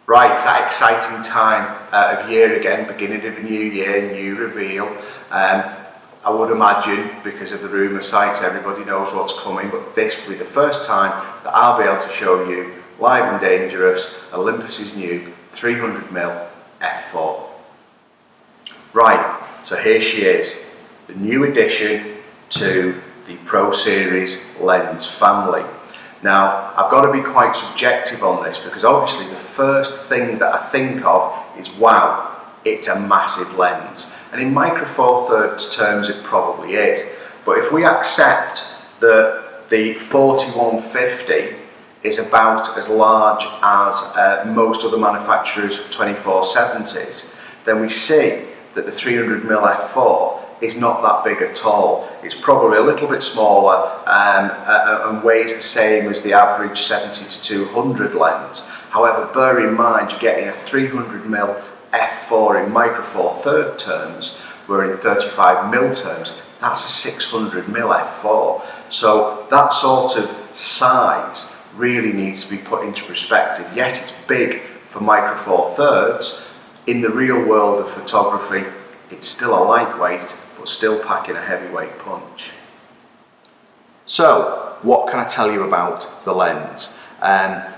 Right, it's that exciting time of year again, beginning of a new year, new reveal. I would imagine, because of the rumour sites, everybody knows what's coming, but this will be the first time that I'll be able to show you, live and dangerous, Olympus's new 300mm f4. Right, so here she is, the new addition to the Pro Series lens family. Now, I've got to be quite subjective on this because obviously the first thing that I think of is, wow, it's a massive lens. And in Micro Four Thirds terms, it probably is. But if we accept that the 4150 is about as large as most other manufacturers' 2470s, then we see that the 300mm f4 is not that big at all. It's probably a little bit smaller and weighs the same as the average 70 to 200 lens. However, bear in mind you're getting a 300mm f4 in Micro Four Thirds terms, where in 35mm terms that's a 600mm f4. So that sort of size really needs to be put into perspective. Yes, it's big for Micro Four Thirds. In the real world of photography, it's still a lightweight, but still packing a heavyweight punch. So, what can I tell you about the lens?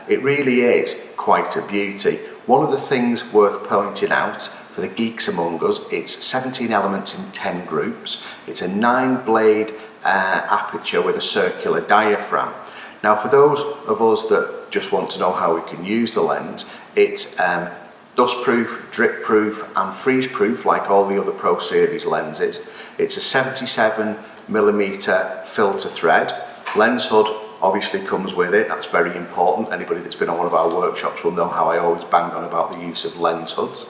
It really is quite a beauty. One of the things worth pointing out for the geeks among us, it's 17 elements in 10 groups. It's a 9-blade aperture with a circular diaphragm. Now, for those of us that just want to know how we can use the lens, it's dustproof, drip-proof and freeze-proof like all the other Pro Series lenses. It's a 77mm filter thread. Lens hood obviously comes with it, that's very important. Anybody that's been on one of our workshops will know how I always bang on about the use of lens hoods.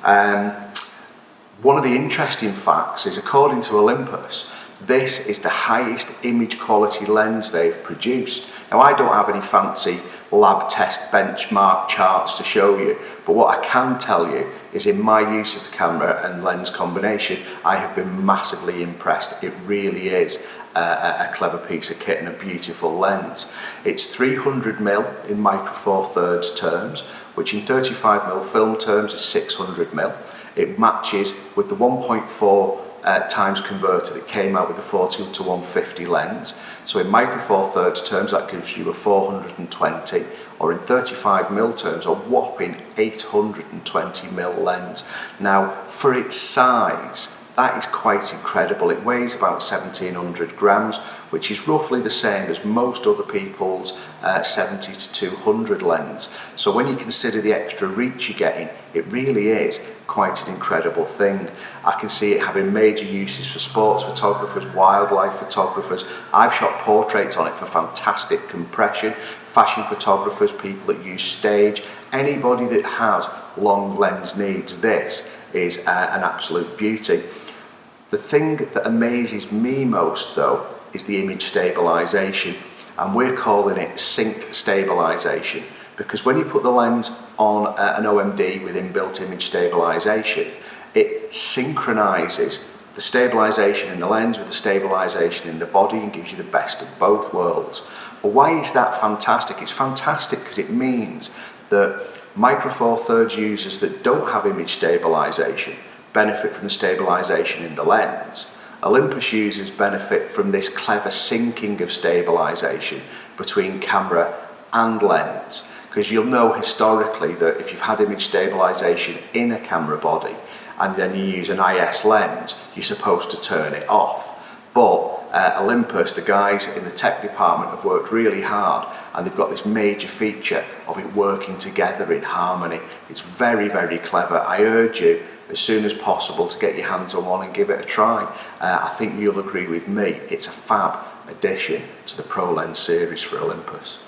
One of the interesting facts is, according to Olympus, this is the highest image quality lens they've produced. Now, I don't have any fancy lab test benchmark charts to show you, but what I can tell you is in my use of the camera and lens combination, I have been massively impressed. It really is a clever piece of kit and a beautiful lens. It's 300mm in Micro Four Thirds terms, which in 35mm film terms is 600mm. It matches with the 1.4 times converter that came out with the 40 to 150 lens. So in Micro Four Thirds terms, that gives you a 420, or in 35mm terms, a whopping 820mm lens. Now, for its size, that is quite incredible. It weighs about 1700 grams, which is roughly the same as most other people's 70 to 200 lens. So when you consider the extra reach you're getting, it really is quite an incredible thing. I can see it having major uses for sports photographers, wildlife photographers. I've shot portraits on it for fantastic compression. Fashion photographers, people that use stage, anybody that has long lens needs, this is an absolute beauty. The thing that amazes me most though is the image stabilization, and we're calling it sync stabilization, because when you put the lens on an OMD with inbuilt image stabilization, it synchronizes the stabilization in the lens with the stabilization in the body and gives you the best of both worlds. But why is that fantastic? It's fantastic because it means that Micro Four Thirds users that don't have image stabilization benefit from the stabilization in the lens. Olympus users benefit from this clever syncing of stabilization between camera and lens, because you'll know historically that if you've had image stabilization in a camera body and then you use an IS lens, you're supposed to turn it off. But Olympus, the guys in the tech department, have worked really hard, and they've got this major feature of it working together in harmony. It's very, very clever. I urge you as soon as possible to get your hands on one and give it a try. I think you'll agree with me, it's a fab addition to the Pro Lens series for Olympus.